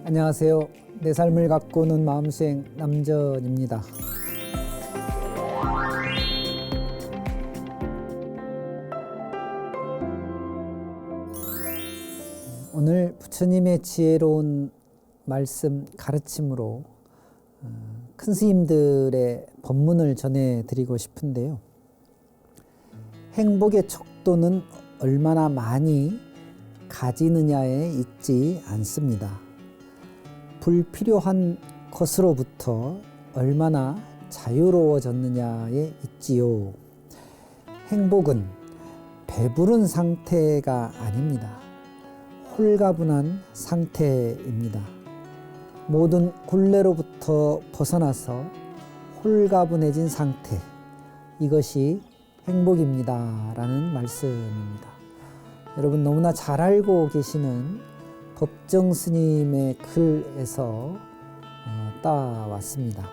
안녕하세요. 내 삶을 가꾸는 마음수행 남전입니다. 오늘 부처님의 지혜로운 말씀 가르침으로 큰 스님들의 법문을 전해드리고 싶은데요. 행복의 척도는 얼마나 많이 가지느냐에 있지 않습니다. 불필요한 것으로부터 얼마나 자유로워졌느냐에 있지요. 행복은 배부른 상태가 아닙니다. 홀가분한 상태입니다. 모든 굴레로부터 벗어나서 홀가분해진 상태, 이것이 행복입니다 라는 말씀입니다. 여러분 너무나 잘 알고 계시는 법정 스님의 글에서 따왔습니다.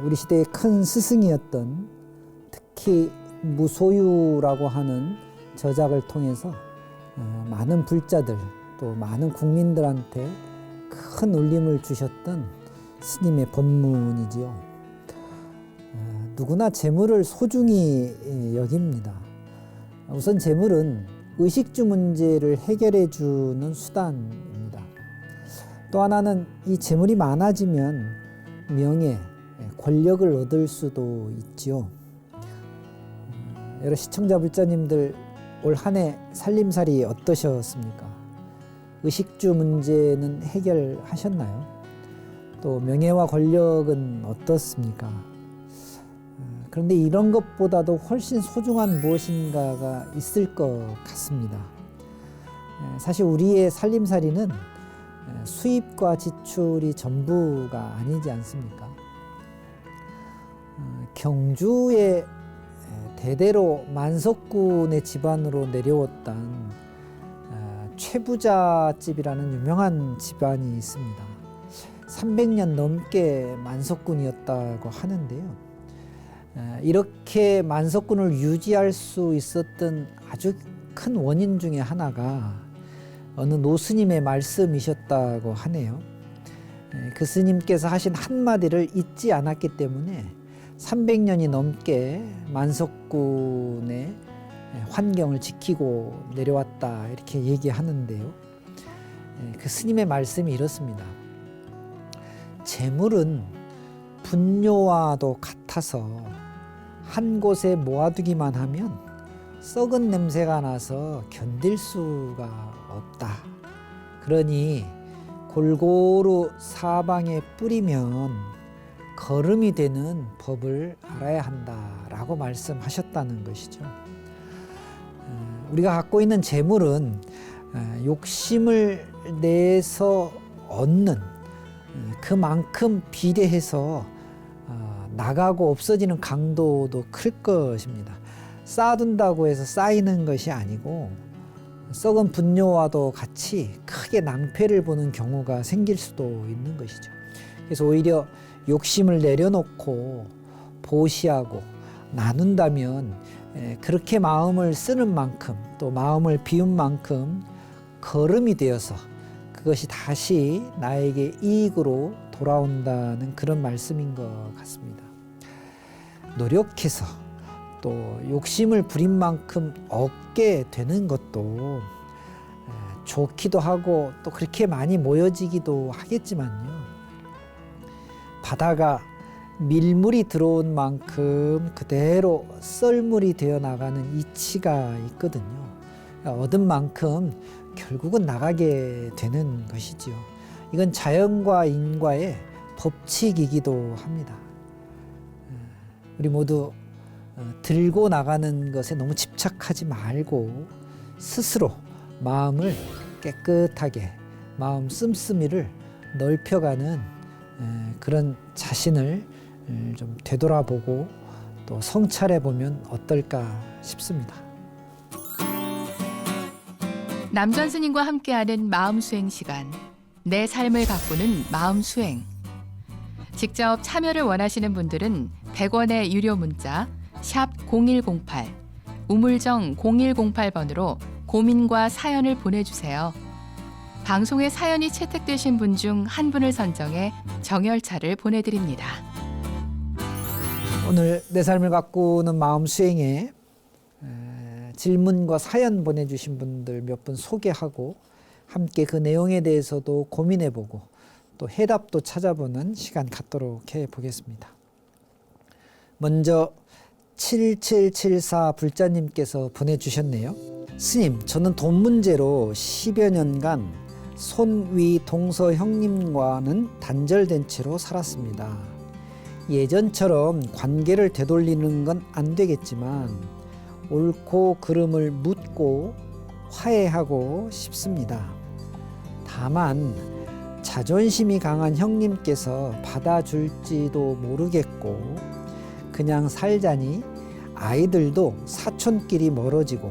우리 시대의 큰 스승이었던, 특히 무소유라고 하는 저작을 통해서 많은 불자들 또 많은 국민들한테 큰 울림을 주셨던 스님의 법문이지요. 누구나 재물을 소중히 여깁니다. 우선 재물은 의식주 문제를 해결해 주는 수단입니다. 또 하나는 이 재물이 많아지면 명예, 권력을 얻을 수도 있지요. 여러 시청자 불자님들 올 한 해 살림살이 어떠셨습니까? 의식주 문제는 해결하셨나요? 또 명예와 권력은 어떻습니까? 그런데 이런 것보다도 훨씬 소중한 무엇인가가 있을 것 같습니다. 사실 우리의 살림살이는 수입과 지출이 전부가 아니지 않습니까? 경주에 대대로 만석군의 집안으로 내려왔던 최부자집이라는 유명한 집안이 있습니다. 300년 넘게 만석군이었다고 하는데요. 이렇게 만석군을 유지할 수 있었던 아주 큰 원인 중에 하나가 어느 노스님의 말씀이셨다고 하네요. 그 스님께서 하신 한마디를 잊지 않았기 때문에 300년이 넘게 만석군의 환경을 지키고 내려왔다 이렇게 얘기하는데요. 그 스님의 말씀이 이렇습니다. 재물은 분뇨와도 같아서 한 곳에 모아두기만 하면 썩은 냄새가 나서 견딜 수가 없다. 그러니 골고루 사방에 뿌리면 거름이 되는 법을 알아야 한다라고 말씀하셨다는 것이죠. 우리가 갖고 있는 재물은 욕심을 내서 얻는 그만큼 비례해서 나가고 없어지는 강도도 클 것입니다. 쌓아둔다고 해서 쌓이는 것이 아니고 썩은 분뇨와도 같이 크게 낭패를 보는 경우가 생길 수도 있는 것이죠. 그래서 오히려 욕심을 내려놓고 보시하고 나눈다면 그렇게 마음을 쓰는 만큼 또 마음을 비운 만큼 거름이 되어서 그것이 다시 나에게 이익으로 돌아온다는 그런 말씀인 것 같습니다. 노력해서 또 욕심을 부린 만큼 얻게 되는 것도 좋기도 하고 또 그렇게 많이 모여지기도 하겠지만요. 바다가 밀물이 들어온 만큼 그대로 썰물이 되어 나가는 이치가 있거든요. 얻은 만큼 결국은 나가게 되는 것이지요. 이건 자연과 인과의 법칙이기도 합니다. 우리 모두 들고 나가는 것에 너무 집착하지 말고 스스로 마음을 깨끗하게 마음 씀씀이를 넓혀가는 그런 자신을 좀 되돌아보고 또 성찰해보면 어떨까 싶습니다. 남전 스님과 함께하는 마음수행 시간, 내 삶을 가꾸는 마음수행. 직접 참여를 원하시는 분들은 100원의 유료 문자 샵 0108, 우물정 0108번으로 고민과 사연을 보내주세요. 방송에 사연이 채택되신 분 중 한 분을 선정해 정열차를 보내드립니다. 오늘 내 삶을 가꾸는 마음 수행에 질문과 사연 보내주신 분들 몇 분 소개하고 함께 그 내용에 대해서도 고민해보고 또 해답도 찾아보는 시간 갖도록 해보겠습니다. 먼저 7774 불자님께서 보내주셨네요. 스님, 저는 돈 문제로 10여 년간 손위 동서 형님과는 단절된 채로 살았습니다. 예전처럼 관계를 되돌리는 건 안 되겠지만 옳고 그름을 묻고 화해하고 싶습니다. 다만 자존심이 강한 형님께서 받아줄지도 모르겠고 그냥 살자니 아이들도 사촌끼리 멀어지고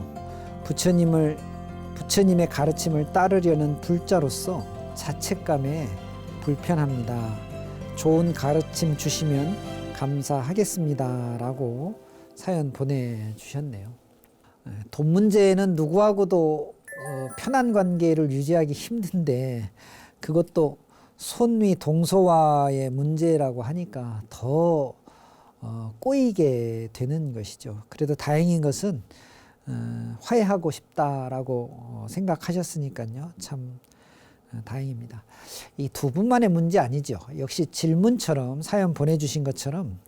부처님의 가르침을 따르려는 불자로서 자책감에 불편합니다. 좋은 가르침 주시면 감사하겠습니다. 라고 사연 보내주셨네요. 돈 문제는 누구하고도 편한 관계를 유지하기 힘든데 그것도 손위 동서와의 문제라고 하니까 더 꼬이게 되는 것이죠. 그래도 다행인 것은 화해하고 싶다라고 생각하셨으니까요. 참 다행입니다. 이 두 분만의 문제 아니죠. 역시 질문처럼 사연 보내주신 것처럼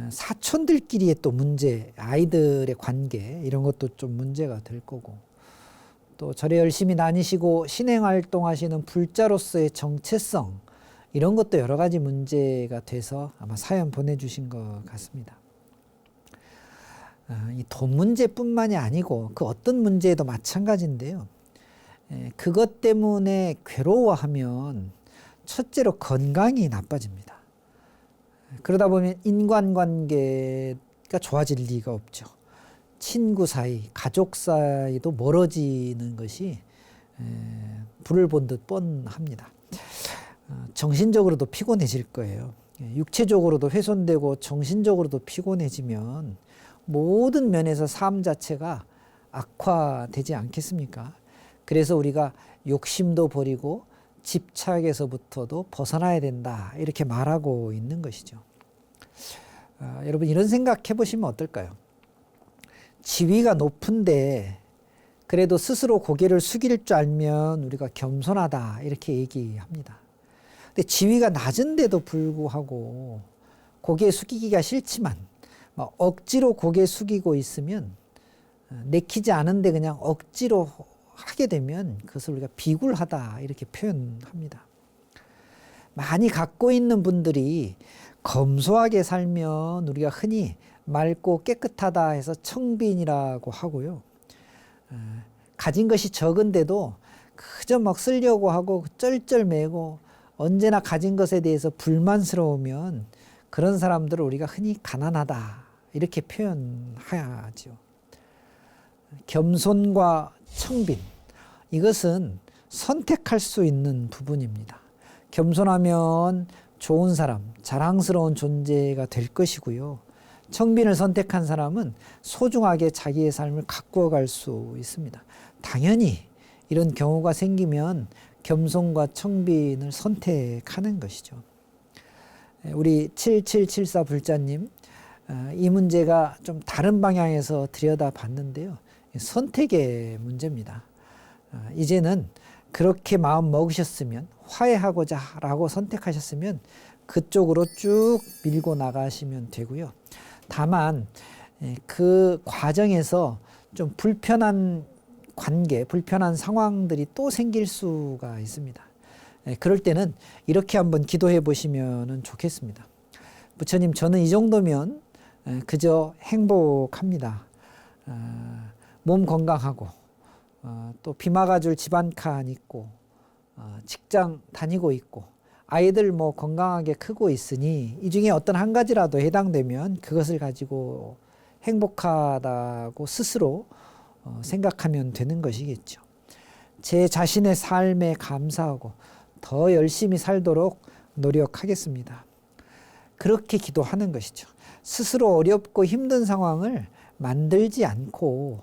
사촌들끼리의 또 문제, 아이들의 관계 이런 것도 좀 문제가 될 거고 또 절에 열심히 다니시고 신행활동하시는 불자로서의 정체성 이런 것도 여러 가지 문제가 돼서 아마 사연 보내주신 것 같습니다. 이 돈 문제뿐만이 아니고 그 어떤 문제에도 마찬가지인데요. 그것 때문에 괴로워하면 첫째로 건강이 나빠집니다. 그러다 보면 인간관계가 좋아질 리가 없죠. 친구 사이, 가족 사이도 멀어지는 것이 불을 본 듯 뻔합니다. 정신적으로도 피곤해질 거예요. 육체적으로도 훼손되고 정신적으로도 피곤해지면 모든 면에서 삶 자체가 악화되지 않겠습니까? 그래서 우리가 욕심도 버리고 집착에서부터도 벗어나야 된다 이렇게 말하고 있는 것이죠. 여러분 이런 생각 해보시면 어떨까요? 지위가 높은데 그래도 스스로 고개를 숙일 줄 알면 우리가 겸손하다 이렇게 얘기합니다. 근데 지위가 낮은데도 불구하고 고개 숙이기가 싫지만 억지로 고개 숙이고 있으면 내키지 않은데 그냥 억지로 하게 되면 그것을 우리가 비굴하다 이렇게 표현합니다. 많이 갖고 있는 분들이 검소하게 살면 우리가 흔히 맑고 깨끗하다 해서 청빈이라고 하고요. 가진 것이 적은데도 그저 막 쓰려고 하고 쩔쩔매고 언제나 가진 것에 대해서 불만스러우면 그런 사람들을 우리가 흔히 가난하다 이렇게 표현하죠. 겸손과 청빈 이것은 선택할 수 있는 부분입니다. 겸손하면 좋은 사람, 자랑스러운 존재가 될 것이고요. 청빈을 선택한 사람은 소중하게 자기의 삶을 가꾸어 갈 수 있습니다. 당연히 이런 경우가 생기면 겸손과 청빈을 선택하는 것이죠. 우리 7774 불자님, 이 문제가 좀 다른 방향에서 들여다봤는데요. 선택의 문제입니다. 이제는 그렇게 마음 먹으셨으면 화해하고자 라고 선택하셨으면 그쪽으로 쭉 밀고 나가시면 되고요. 다만 그 과정에서 좀 불편한 관계, 불편한 상황들이 또 생길 수가 있습니다. 그럴 때는 이렇게 한번 기도해 보시면 좋겠습니다. 부처님, 저는 이 정도면 그저 행복합니다. 몸 건강하고 또 비 막아줄 집 한 칸 있고 직장 다니고 있고 아이들 뭐 건강하게 크고 있으니 이 중에 어떤 한 가지라도 해당되면 그것을 가지고 행복하다고 스스로 생각하면 되는 것이겠죠. 제 자신의 삶에 감사하고 더 열심히 살도록 노력하겠습니다. 그렇게 기도하는 것이죠. 스스로 어렵고 힘든 상황을 만들지 않고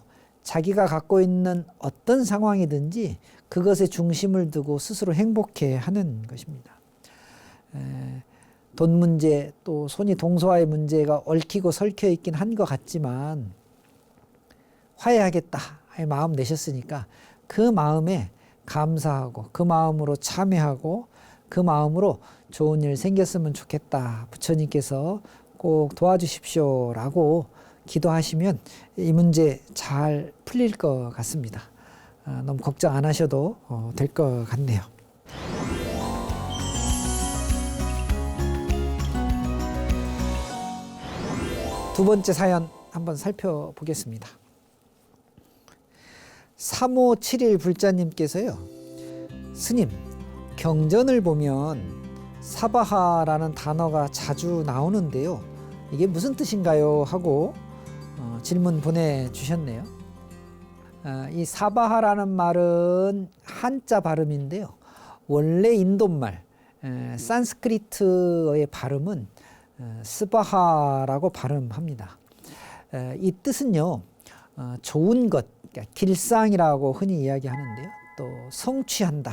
자기가 갖고 있는 어떤 상황이든지 그것에 중심을 두고 스스로 행복해 하는 것입니다. 돈 문제, 또 손이 동서와의 문제가 얽히고 설켜 있긴 한 것 같지만 화해하겠다 마음 내셨으니까 그 마음에 감사하고 그 마음으로 참여하고 그 마음으로 좋은 일 생겼으면 좋겠다, 부처님께서 꼭 도와주십시오라고 기도하시면 이 문제 잘 풀릴 것 같습니다. 너무 걱정 안 하셔도 될 것 같네요. 두 번째 사연 한번 살펴보겠습니다. 3571 불자님께서요, 스님, 경전을 보면 사바하라는 단어가 자주 나오는데요, 이게 무슨 뜻인가요? 하고 질문 보내주셨네요. 이 사바하라는 말은 한자 발음인데요, 원래 인도말 산스크리트어의 발음은 스바하라고 발음합니다. 이 뜻은요, 좋은 것, 그러니까 길상이라고 흔히 이야기하는데요, 또 성취한다,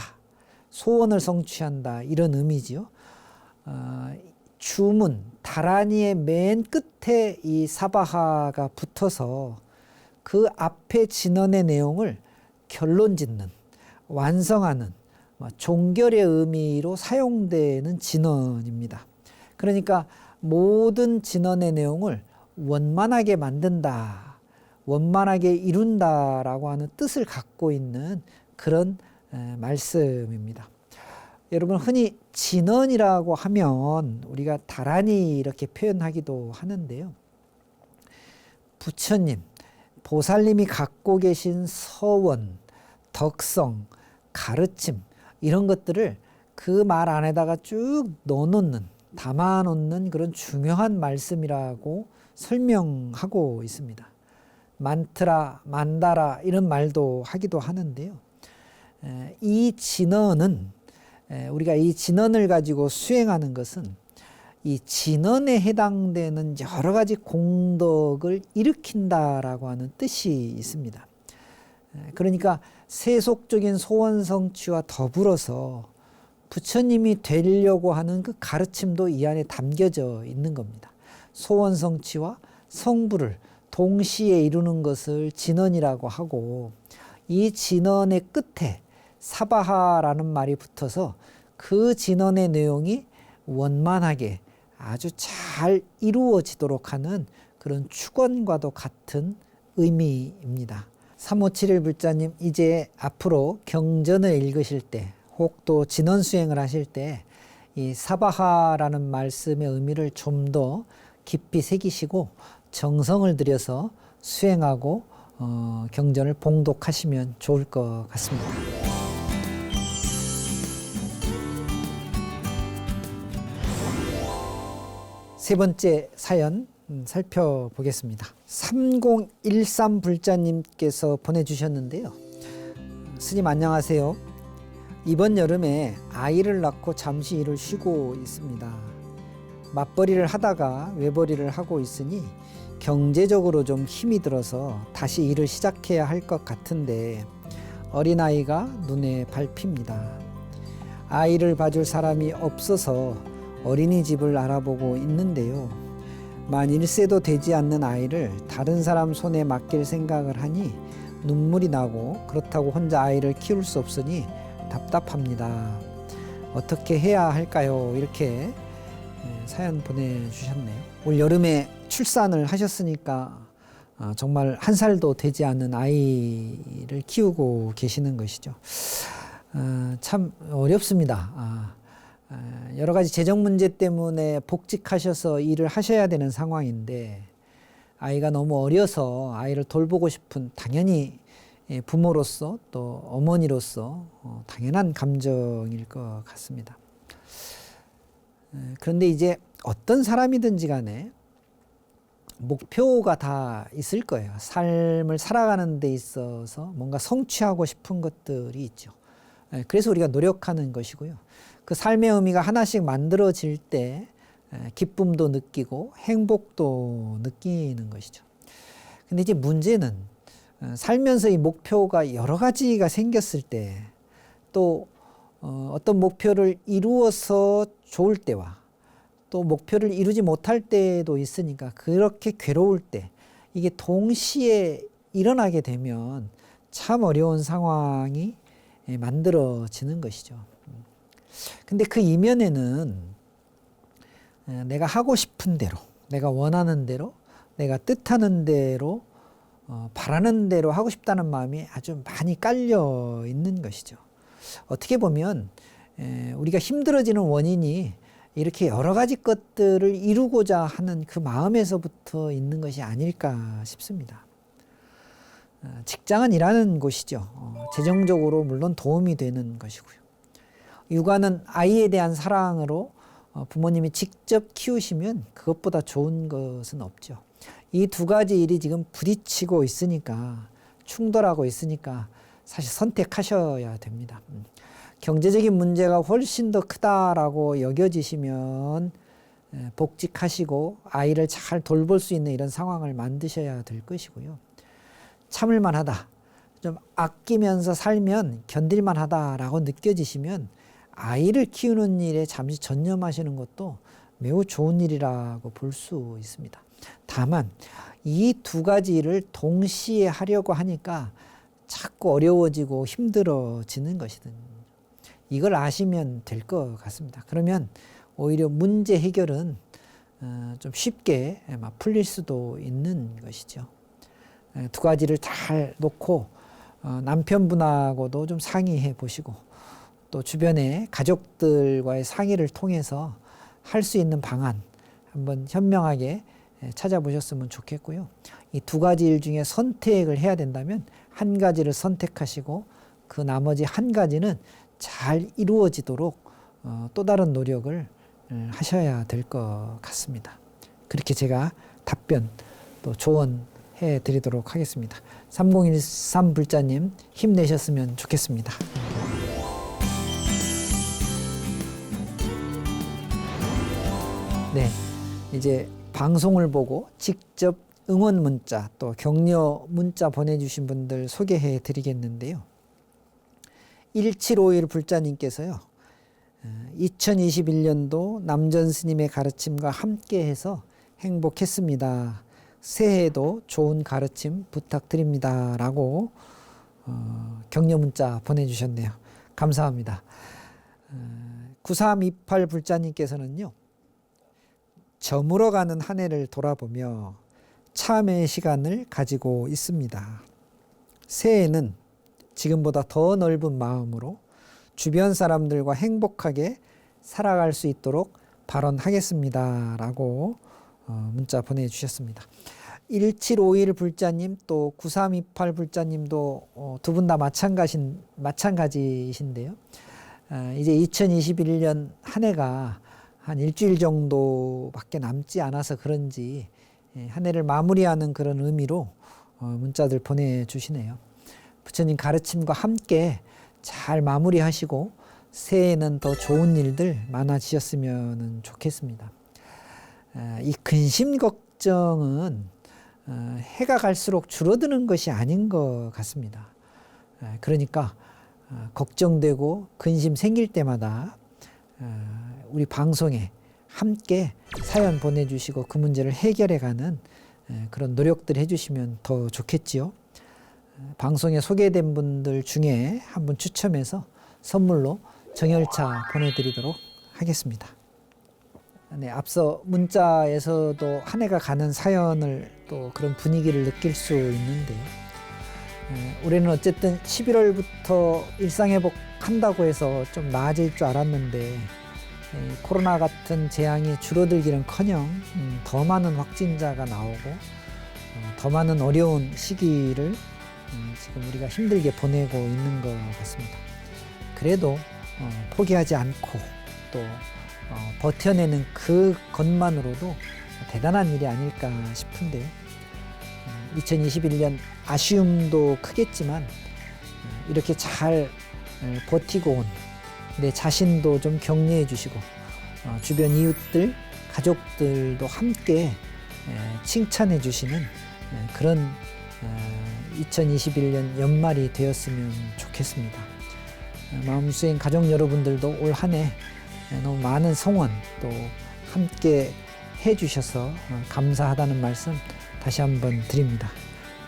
소원을 성취한다, 이런 의미지요. 주문, 다라니의 맨 끝에 이 사바하가 붙어서 그 앞에 진언의 내용을 결론 짓는, 완성하는 종결의 의미로 사용되는 진언입니다. 그러니까 모든 진언의 내용을 원만하게 만든다, 원만하게 이룬다라고 하는 뜻을 갖고 있는 그런 말씀입니다. 여러분, 흔히 진언이라고 하면 우리가 다라니 이렇게 표현하기도 하는데요, 부처님, 보살님이 갖고 계신 서원, 덕성, 가르침, 이런 것들을 그 말 안에다가 쭉 넣어놓는, 담아놓는 그런 중요한 말씀이라고 설명하고 있습니다. 만트라, 만다라 이런 말도 하기도 하는데요, 이 진언은, 우리가 이 진언을 가지고 수행하는 것은 이 진언에 해당되는 여러 가지 공덕을 일으킨다라고 하는 뜻이 있습니다. 그러니까 세속적인 소원 성취와 더불어서 부처님이 되려고 하는 그 가르침도 이 안에 담겨져 있는 겁니다. 소원 성취와 성부를 동시에 이루는 것을 진언이라고 하고, 이 진언의 끝에 사바하라는 말이 붙어서 그 진언의 내용이 원만하게 아주 잘 이루어지도록 하는 그런 축원과도 같은 의미입니다. 3571 불자님, 이제 앞으로 경전을 읽으실 때, 혹 또 진언 수행을 하실 때 이 사바하라는 말씀의 의미를 좀 더 깊이 새기시고 정성을 들여서 수행하고 경전을 봉독하시면 좋을 것 같습니다. 세 번째 사연 살펴보겠습니다. 3013 불자님께서 보내주셨는데요, 스님 안녕하세요. 이번 여름에 아이를 낳고 잠시 일을 쉬고 있습니다. 맞벌이를 하다가 외벌이를 하고 있으니 경제적으로 좀 힘이 들어서 다시 일을 시작해야 할 것 같은데 어린아이가 눈에 밟힙니다. 아이를 봐줄 사람이 없어서 어린이집을 알아보고 있는데요, 만 1세도 되지 않는 아이를 다른 사람 손에 맡길 생각을 하니 눈물이 나고, 그렇다고 혼자 아이를 키울 수 없으니 답답합니다. 어떻게 해야 할까요? 이렇게 사연 보내주셨네요. 올 여름에 출산을 하셨으니까 정말 한 살도 되지 않은 아이를 키우고 계시는 것이죠. 참 어렵습니다. 여러 가지 재정 문제 때문에 복직하셔서 일을 하셔야 되는 상황인데, 아이가 너무 어려서 아이를 돌보고 싶은, 당연히 부모로서 또 어머니로서 당연한 감정일 것 같습니다. 그런데 이제 어떤 사람이든지 간에 목표가 다 있을 거예요. 삶을 살아가는 데 있어서 뭔가 성취하고 싶은 것들이 있죠. 그래서 우리가 노력하는 것이고요. 그 삶의 의미가 하나씩 만들어질 때 기쁨도 느끼고 행복도 느끼는 것이죠. 근데 이제 문제는 살면서 이 목표가 여러 가지가 생겼을 때 또 어떤 목표를 이루어서 좋을 때와 또 목표를 이루지 못할 때도 있으니까 그렇게 괴로울 때 이게 동시에 일어나게 되면 참 어려운 상황이 만들어지는 것이죠. 근데 그 이면에는 내가 하고 싶은 대로, 내가 원하는 대로, 내가 뜻하는 대로, 바라는 대로 하고 싶다는 마음이 아주 많이 깔려 있는 것이죠. 어떻게 보면 우리가 힘들어지는 원인이 이렇게 여러 가지 것들을 이루고자 하는 그 마음에서부터 있는 것이 아닐까 싶습니다. 직장은 일하는 곳이죠. 재정적으로 물론 도움이 되는 것이고요. 육아는 아이에 대한 사랑으로 부모님이 직접 키우시면 그것보다 좋은 것은 없죠. 이 두 가지 일이 지금 부딪히고 있으니까, 충돌하고 있으니까 사실 선택하셔야 됩니다. 경제적인 문제가 훨씬 더 크다라고 여겨지시면 복직하시고 아이를 잘 돌볼 수 있는 이런 상황을 만드셔야 될 것이고요. 참을만 하다, 좀 아끼면서 살면 견딜만 하다라고 느껴지시면 아이를 키우는 일에 잠시 전념하시는 것도 매우 좋은 일이라고 볼 수 있습니다. 다만 이 두 가지 일을 동시에 하려고 하니까 자꾸 어려워지고 힘들어지는 것이거든요. 이걸 아시면 될 것 같습니다. 그러면 오히려 문제 해결은 좀 쉽게 풀릴 수도 있는 것이죠. 두 가지를 잘 놓고 남편분하고도 좀 상의해 보시고 또 주변의 가족들과의 상의를 통해서 할 수 있는 방안 한번 현명하게 찾아보셨으면 좋겠고요. 이 두 가지 일 중에 선택을 해야 된다면 한 가지를 선택하시고 그 나머지 한 가지는 잘 이루어지도록 또 다른 노력을 하셔야 될 것 같습니다. 그렇게 제가 답변 또 조언해 드리도록 하겠습니다. 3013 불자님 힘내셨으면 좋겠습니다. 네, 이제 방송을 보고 직접 응원 문자 또 격려 문자 보내주신 분들 소개해 드리겠는데요. 1751 불자님께서요. 2021년도 남전 스님의 가르침과 함께해서 행복했습니다. 새해에도 좋은 가르침 부탁드립니다. 라고 격려 문자 보내주셨네요. 감사합니다. 9328 불자님께서는요. 저물어가는 한 해를 돌아보며 참회의 시간을 가지고 있습니다. 새해에는 지금보다 더 넓은 마음으로 주변 사람들과 행복하게 살아갈 수 있도록 발언하겠습니다. 라고 문자 보내주셨습니다. 1751 불자님 또 9328 불자님도 두 분 다 마찬가지신데요. 이제 2021년 한 해가 한 일주일 정도밖에 남지 않아서 그런지 한 해를 마무리하는 그런 의미로 문자들 보내주시네요. 부처님 가르침과 함께 잘 마무리하시고 새해에는 더 좋은 일들 많아지셨으면 좋겠습니다. 이 근심 걱정은 해가 갈수록 줄어드는 것이 아닌 것 같습니다. 그러니까 걱정되고 근심 생길 때마다 우리 방송에 함께 사연 보내주시고 그 문제를 해결해가는 그런 노력들 해주시면 더 좋겠지요. 방송에 소개된 분들 중에 한 분 추첨해서 선물로 정열차 보내드리도록 하겠습니다. 네, 앞서 문자에서도 한 해가 가는 사연을 또 그런 분위기를 느낄 수 있는데요. 올해는 어쨌든 11월부터 일상회복 한다고 해서 좀 나아질 줄 알았는데 코로나 같은 재앙이 줄어들기는커녕 더 많은 확진자가 나오고 더 많은 어려운 시기를 지금 우리가 힘들게 보내고 있는 것 같습니다. 그래도 포기하지 않고 또 버텨내는 그것만으로도 대단한 일이 아닐까 싶은데요. 2021년 아쉬움도 크겠지만 이렇게 잘 버티고 온 내 자신도 좀 격려해 주시고 주변 이웃들, 가족들도 함께 칭찬해 주시는 그런 2021년 연말이 되었으면 좋겠습니다. 마음수행 가족 여러분들도 올 한 해 너무 많은 성원 또 함께 해주셔서 감사하다는 말씀 다시 한번 드립니다.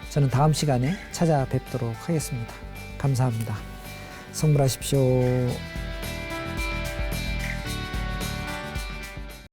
저는 다음 시간에 찾아뵙도록 하겠습니다. 감사합니다. 성불하십시오.